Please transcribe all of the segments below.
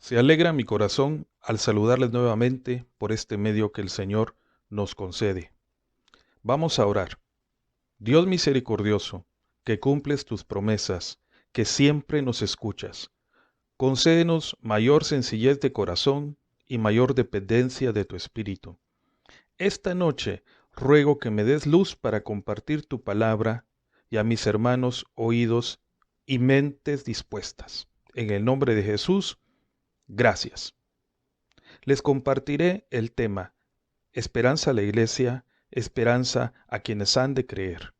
Se alegra mi corazón al saludarles nuevamente por este medio que el Señor nos concede. Vamos a orar. Dios misericordioso, que cumples tus promesas, que siempre nos escuchas, concédenos mayor sencillez de corazón y mayor dependencia de tu Espíritu. Esta noche ruego que me des luz para compartir tu palabra y a mis hermanos oídos y mentes dispuestas. En el nombre de Jesús, gracias. Les compartiré el tema Esperanza a la Iglesia, esperanza a quienes han de creer.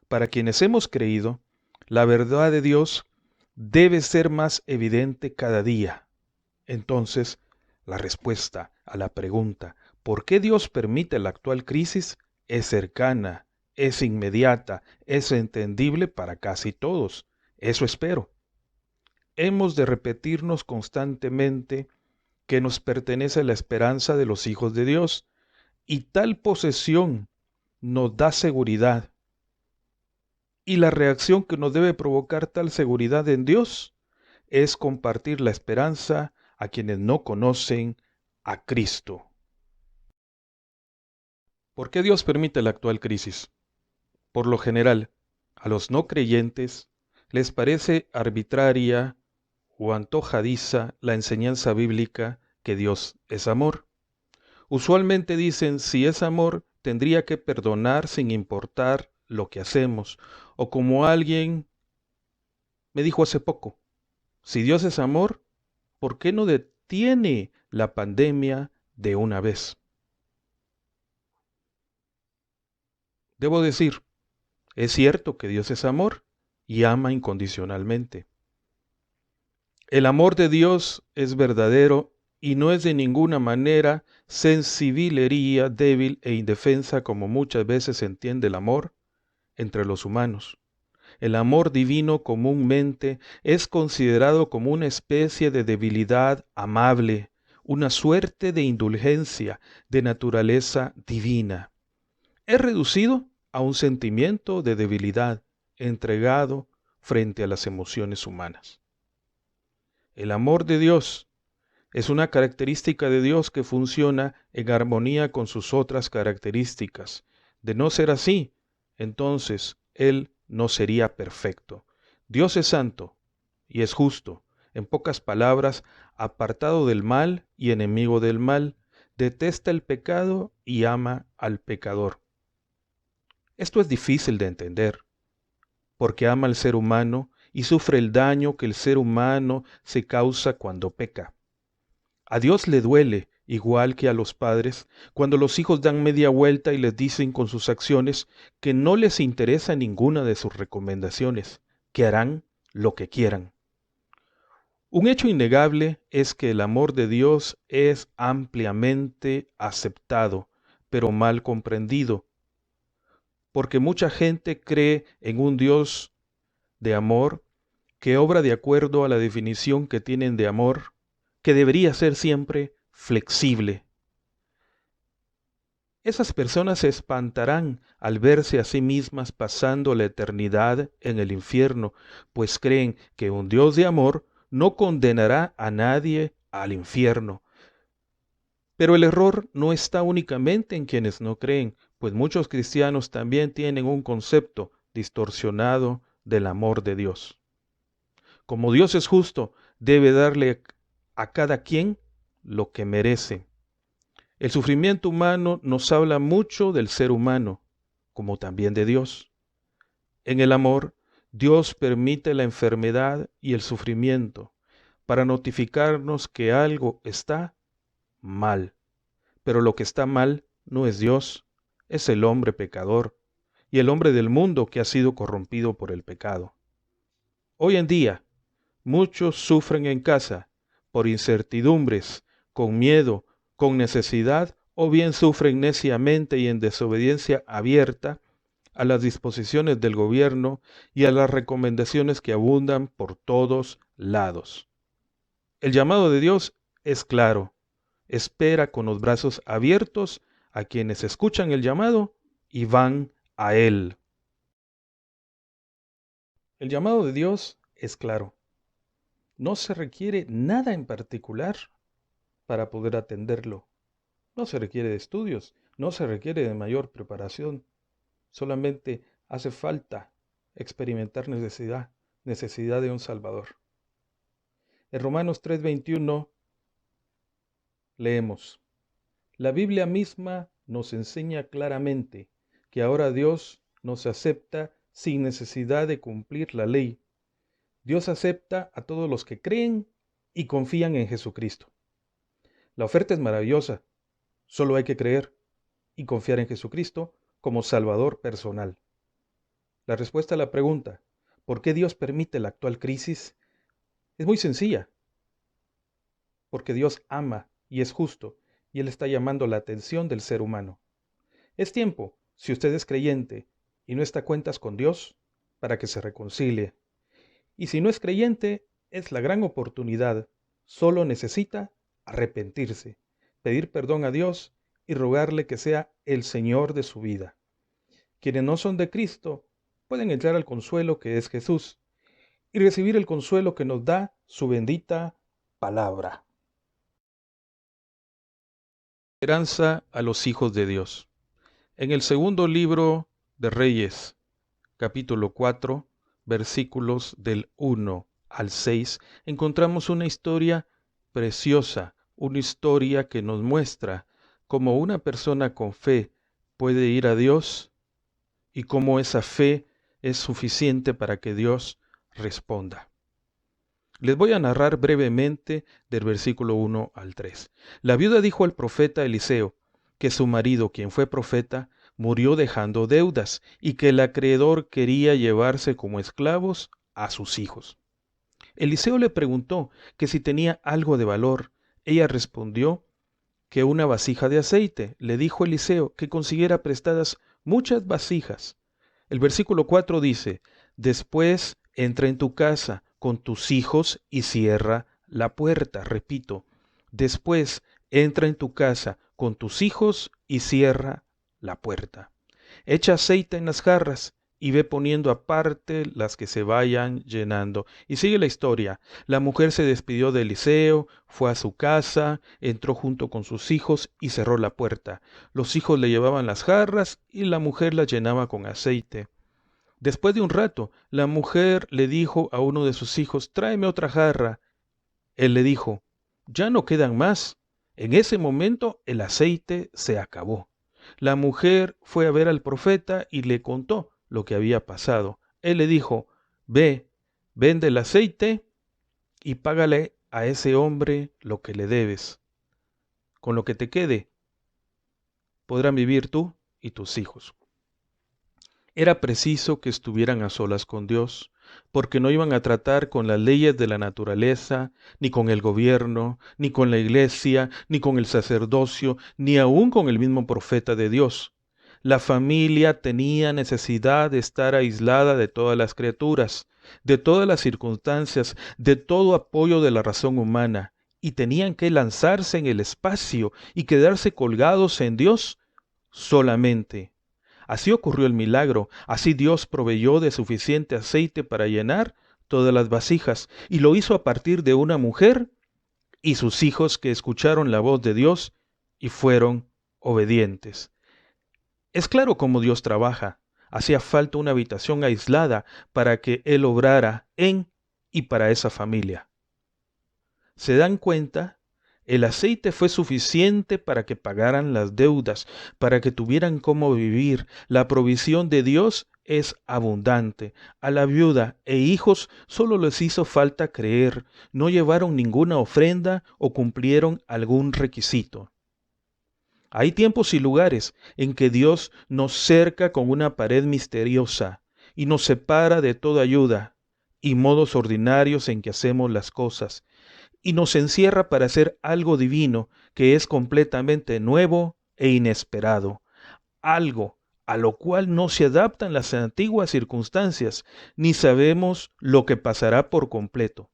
Para quienes hemos creído, la verdad de Dios debe ser más evidente cada día. Entonces, la respuesta a la pregunta ¿por qué Dios permite la actual crisis? Es cercana, es inmediata, es entendible para casi todos. Eso espero. Hemos de repetirnos constantemente que nos pertenece la esperanza de los hijos de Dios, y tal posesión nos da seguridad. Y la reacción que nos debe provocar tal seguridad en Dios es compartir la esperanza a quienes no conocen a Cristo. ¿Por qué Dios permite la actual crisis? Por lo general, a los no creyentes les parece arbitraria o antojadiza la enseñanza bíblica que Dios es amor. Usualmente dicen, si es amor, tendría que perdonar sin importar lo que hacemos. O como alguien me dijo hace poco, si Dios es amor, ¿por qué no detiene la pandemia de una vez? Debo decir, es cierto que Dios es amor y ama incondicionalmente. El amor de Dios es verdadero y no es de ninguna manera sensibilería débil e indefensa como muchas veces se entiende el amor entre los humanos. El amor divino comúnmente es considerado como una especie de debilidad amable, una suerte de indulgencia de naturaleza divina. Es reducido a un sentimiento de debilidad entregado frente a las emociones humanas. El amor de Dios es una característica de Dios que funciona en armonía con sus otras características. De no ser así, entonces Él no sería perfecto. Dios es santo y es justo. En pocas palabras, apartado del mal y enemigo del mal, detesta el pecado y ama al pecador. Esto es difícil de entender, porque ama al ser humano y sufre el daño que el ser humano se causa cuando peca. A Dios le duele, igual que a los padres, cuando los hijos dan media vuelta y les dicen con sus acciones que no les interesa ninguna de sus recomendaciones, que harán lo que quieran. Un hecho innegable es que el amor de Dios es ampliamente aceptado, pero mal comprendido, porque mucha gente cree en un Dios de amor que obra de acuerdo a la definición que tienen de amor, que debería ser siempre flexible. Esas personas se espantarán al verse a sí mismas pasando la eternidad en el infierno, pues creen que un Dios de amor no condenará a nadie al infierno. Pero el error no está únicamente en quienes no creen, pues muchos cristianos también tienen un concepto distorsionado del amor de Dios. Como Dios es justo, debe darle a cada quien lo que merece. El sufrimiento humano nos habla mucho del ser humano, como también de Dios. En el amor, Dios permite la enfermedad y el sufrimiento para notificarnos que algo está mal. Pero lo que está mal no es Dios, es el hombre pecador y el hombre del mundo que ha sido corrompido por el pecado. Hoy en día, muchos sufren en casa por incertidumbres, con miedo, con necesidad, o bien sufren neciamente y en desobediencia abierta a las disposiciones del gobierno y a las recomendaciones que abundan por todos lados. El llamado de Dios es claro. Espera con los brazos abiertos a quienes escuchan el llamado y van a Él. El llamado de Dios es claro. no se requiere nada en particular para poder atenderlo. No se requiere de estudios, no se requiere de mayor preparación. Solamente hace falta experimentar necesidad de un Salvador. En Romanos 3:21 leemos: la Biblia misma nos enseña claramente que ahora Dios nos acepta sin necesidad de cumplir la ley. Dios acepta a todos los que creen y confían en Jesucristo. La oferta es maravillosa, solo hay que creer y confiar en Jesucristo como Salvador personal. La respuesta a la pregunta, ¿por qué Dios permite la actual crisis?, es muy sencilla. Porque Dios ama y es justo, y Él está llamando la atención del ser humano. Es tiempo, si usted es creyente y no está a cuentas con Dios, para que se reconcilie. Y si no es creyente, es la gran oportunidad. Solo necesita arrepentirse, pedir perdón a Dios y rogarle que sea el Señor de su vida. Quienes no son de Cristo pueden entrar al consuelo que es Jesús y recibir el consuelo que nos da su bendita palabra. Esperanza a los hijos de Dios. En el segundo libro de Reyes, capítulo 4, versículos del 1 al 6, encontramos una historia preciosa, una historia que nos muestra cómo una persona con fe puede ir a Dios y cómo esa fe es suficiente para que Dios responda. Les voy a narrar brevemente del versículo 1 al 3. La viuda dijo al profeta Eliseo que su marido, quien fue profeta, murió dejando deudas y que el acreedor quería llevarse como esclavos a sus hijos. Eliseo le preguntó que si tenía algo de valor. Ella respondió que una vasija de aceite. Le dijo Eliseo que consiguiera prestadas muchas vasijas. El versículo 4 dice: después entra en tu casa con tus hijos y cierra la puerta. Repito, después entra en tu casa con tus hijos y cierra la puerta. Echa aceite en las jarras y ve poniendo aparte las que se vayan llenando. Y sigue la historia. La mujer se despidió de Eliseo, fue a su casa, entró junto con sus hijos y cerró la puerta. Los hijos le llevaban las jarras y la mujer las llenaba con aceite. Después de un rato, la mujer le dijo a uno de sus hijos: tráeme otra jarra. Él le dijo: ya no quedan más. En ese momento el aceite se acabó. La mujer fue a ver al profeta y le contó lo que había pasado. Él le dijo: ve, vende el aceite y págale a ese hombre lo que le debes. Con lo que te quede, podrán vivir tú y tus hijos. Era preciso que estuvieran a solas con Dios, porque no iban a tratar con las leyes de la naturaleza, ni con el gobierno, ni con la iglesia, ni con el sacerdocio, ni aún con el mismo profeta de Dios. La familia tenía necesidad de estar aislada de todas las criaturas, de todas las circunstancias, de todo apoyo de la razón humana, y tenían que lanzarse en el espacio y quedarse colgados en Dios solamente. Así ocurrió el milagro, así Dios proveyó de suficiente aceite para llenar todas las vasijas, y lo hizo a partir de una mujer y sus hijos que escucharon la voz de Dios y fueron obedientes. Es claro cómo Dios trabaja. Hacía falta una habitación aislada para que Él obrara en y para esa familia. ¿Se dan cuenta? El aceite fue suficiente para que pagaran las deudas, para que tuvieran cómo vivir. La provisión de Dios es abundante. A la viuda e hijos solo les hizo falta creer. No llevaron ninguna ofrenda o cumplieron algún requisito. Hay tiempos y lugares en que Dios nos cerca con una pared misteriosa y nos separa de toda ayuda y modos ordinarios en que hacemos las cosas, y nos encierra para hacer algo divino que es completamente nuevo e inesperado, algo a lo cual no se adaptan las antiguas circunstancias, ni sabemos lo que pasará por completo.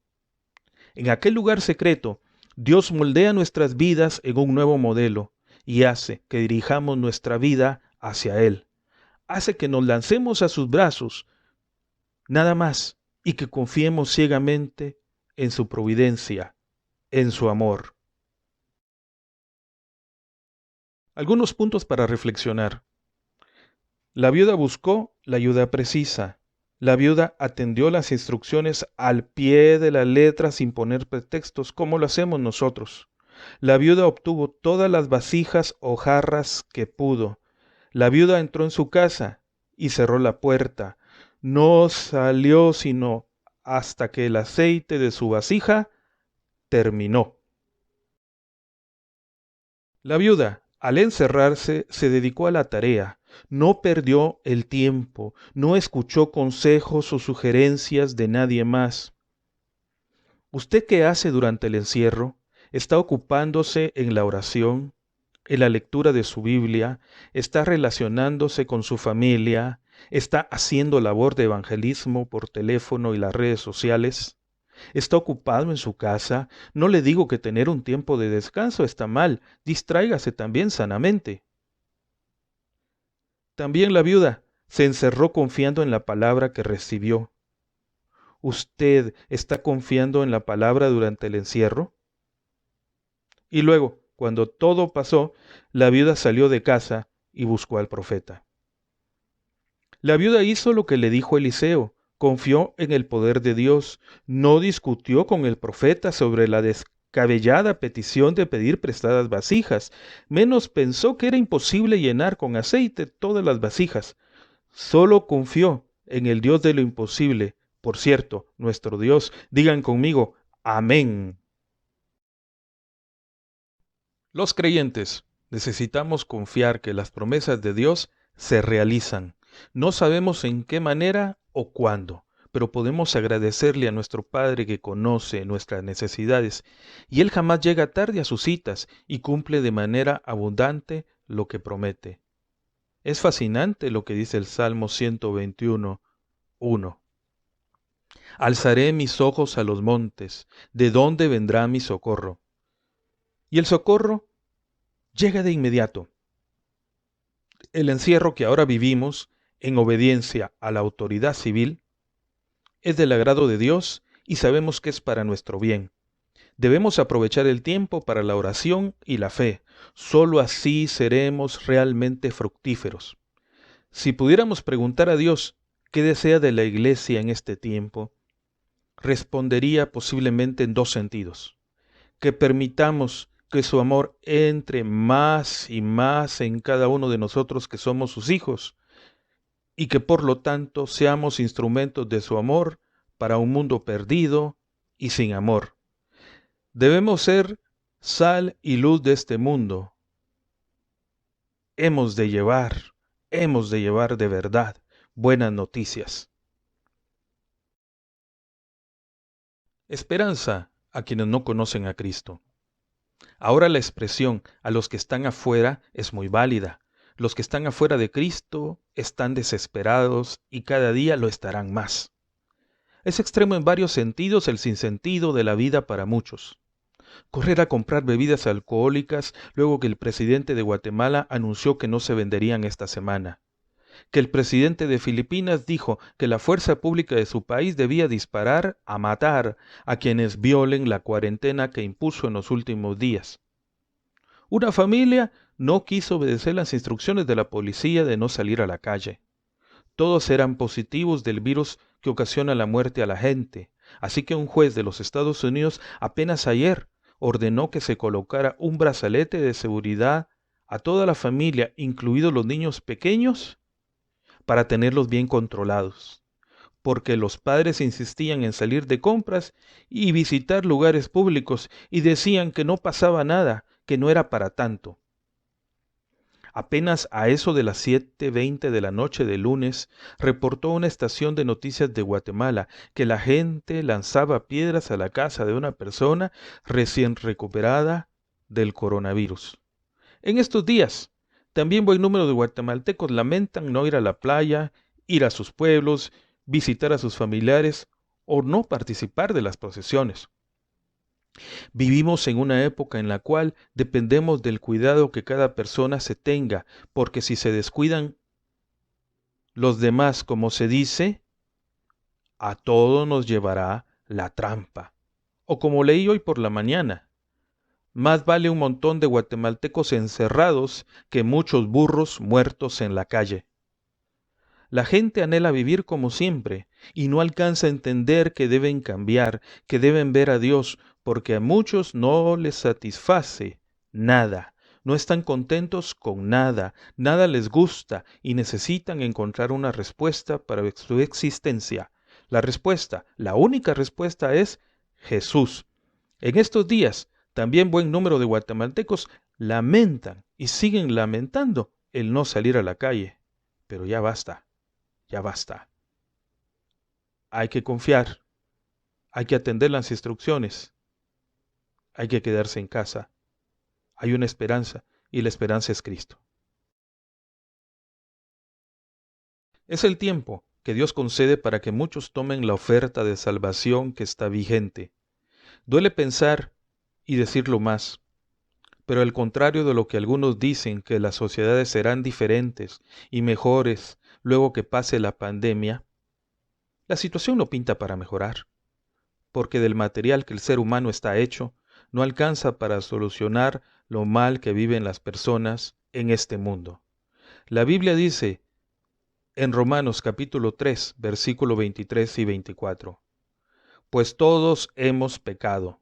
En aquel lugar secreto, Dios moldea nuestras vidas en un nuevo modelo y hace que dirijamos nuestra vida hacia Él. Hace que nos lancemos a sus brazos, nada más, y que confiemos ciegamente en su providencia, en su amor. Algunos puntos para reflexionar. La viuda buscó la ayuda precisa. La viuda atendió las instrucciones al pie de la letra sin poner pretextos, como lo hacemos nosotros. La viuda obtuvo todas las vasijas o jarras que pudo. La viuda entró en su casa y cerró la puerta. No salió sino hasta que el aceite de su vasija terminó. La viuda, al encerrarse, se dedicó a la tarea. No perdió el tiempo, no escuchó consejos o sugerencias de nadie más. ¿Usted qué hace durante el encierro? ¿Está ocupándose en la oración, en la lectura de su Biblia? ¿Está relacionándose con su familia? ¿Está haciendo labor de evangelismo por teléfono y las redes sociales? ¿Está ocupado en su casa? No le digo que tener un tiempo de descanso está mal, distráigase también sanamente. También la viuda se encerró confiando en la palabra que recibió. ¿Usted está confiando en la palabra durante el encierro? Y luego, cuando todo pasó, la viuda salió de casa y buscó al profeta. La viuda hizo lo que le dijo Eliseo, confió en el poder de Dios, no discutió con el profeta sobre la descabellada petición de pedir prestadas vasijas, menos pensó que era imposible llenar con aceite todas las vasijas. Solo confió en el Dios de lo imposible. Por cierto, nuestro Dios, digan conmigo, amén. Los creyentes necesitamos confiar que las promesas de Dios se realizan. No sabemos en qué manera o cuándo, pero podemos agradecerle a nuestro Padre que conoce nuestras necesidades y Él jamás llega tarde a sus citas y cumple de manera abundante lo que promete. Es fascinante lo que dice el Salmo 121, 1. Alzaré mis ojos a los montes, ¿de dónde vendrá mi socorro? Y el socorro llega de inmediato. El encierro que ahora vivimos, en obediencia a la autoridad civil, es del agrado de Dios y sabemos que es para nuestro bien. Debemos aprovechar el tiempo para la oración y la fe. Solo así seremos realmente fructíferos. Si pudiéramos preguntar a Dios qué desea de la iglesia en este tiempo, respondería posiblemente en dos sentidos. Que permitamos que su amor entre más y más en cada uno de nosotros que somos sus hijos, y que por lo tanto seamos instrumentos de su amor para un mundo perdido y sin amor. Debemos ser sal y luz de este mundo. Hemos de llevar de verdad buenas noticias. Esperanza a quienes no conocen a Cristo. Ahora la expresión a los que están afuera es muy válida. Los que están afuera de Cristo están desesperados y cada día lo estarán más. Es extremo en varios sentidos el sinsentido de la vida para muchos. Correr a comprar bebidas alcohólicas luego que el presidente de Guatemala anunció que no se venderían esta semana. Que el presidente de Filipinas dijo que la fuerza pública de su país debía disparar a matar a quienes violen la cuarentena que impuso en los últimos días. Una familia no quiso obedecer las instrucciones de la policía de no salir a la calle. Todos eran positivos del virus que ocasiona la muerte a la gente, así que un juez de los Estados Unidos apenas ayer ordenó que se colocara un brazalete de seguridad a toda la familia, incluidos los niños pequeños, para tenerlos bien controlados, porque los padres insistían en salir de compras y visitar lugares públicos y decían que no pasaba nada, que no era para tanto. Apenas a eso de las 7:20 de la noche de lunes, reportó una estación de noticias de Guatemala que la gente lanzaba piedras a la casa de una persona recién recuperada del coronavirus. En estos días, también buen número de guatemaltecos lamentan no ir a la playa, ir a sus pueblos, visitar a sus familiares o no participar de las procesiones. Vivimos en una época en la cual dependemos del cuidado que cada persona se tenga, porque si se descuidan los demás, como se dice, a todo nos llevará la trampa. O como leí hoy por la mañana, más vale un montón de guatemaltecos encerrados que muchos burros muertos en la calle. La gente anhela vivir como siempre y no alcanza a entender que deben cambiar, que deben ver a Dios, porque a muchos no les satisface nada. No están contentos con nada, nada les gusta y necesitan encontrar una respuesta para su existencia. La respuesta, la única respuesta es Jesús. En estos días, también buen número de guatemaltecos lamentan y siguen lamentando el no salir a la calle. Pero ya basta. Ya basta. Hay que confiar, hay que atender las instrucciones, hay que quedarse en casa. Hay una esperanza y la esperanza es Cristo. Es el tiempo que Dios concede para que muchos tomen la oferta de salvación que está vigente. Duele pensar y decirlo más, pero al contrario de lo que algunos dicen que las sociedades serán diferentes y mejores luego que pase la pandemia, la situación no pinta para mejorar. Porque del material que el ser humano está hecho, no alcanza para solucionar lo mal que viven las personas en este mundo. La Biblia dice en Romanos capítulo 3, versículo 23 y 24, pues todos hemos pecado.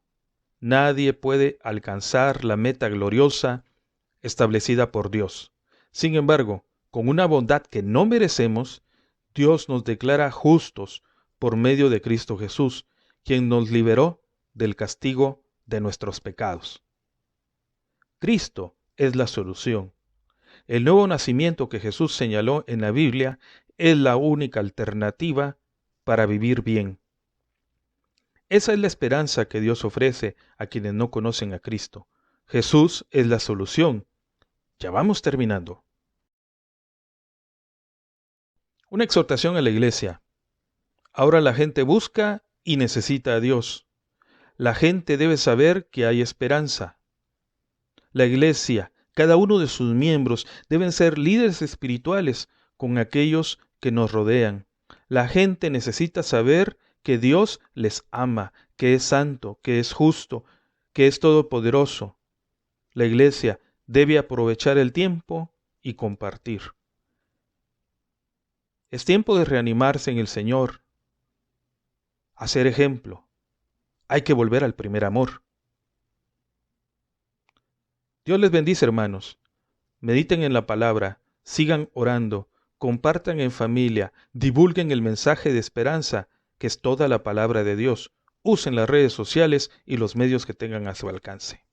Nadie puede alcanzar la meta gloriosa establecida por Dios. Sin embargo, con una bondad que no merecemos, Dios nos declara justos por medio de Cristo Jesús, quien nos liberó del castigo de nuestros pecados. Cristo es la solución. El nuevo nacimiento que Jesús señaló en la Biblia es la única alternativa para vivir bien. Esa es la esperanza que Dios ofrece a quienes no conocen a Cristo. Jesús es la solución. Ya vamos terminando. Una exhortación a la iglesia. Ahora la gente busca y necesita a Dios. La gente debe saber que hay esperanza. La iglesia, cada uno de sus miembros, deben ser líderes espirituales con aquellos que nos rodean. La gente necesita saber que Dios les ama, que es santo, que es justo, que es todopoderoso. La iglesia debe aprovechar el tiempo y compartir. Es tiempo de reanimarse en el Señor, hacer ejemplo. Hay que volver al primer amor. Dios les bendice, hermanos. Mediten en la palabra, sigan orando, compartan en familia, divulguen el mensaje de esperanza, que es toda la palabra de Dios. Usen las redes sociales y los medios que tengan a su alcance.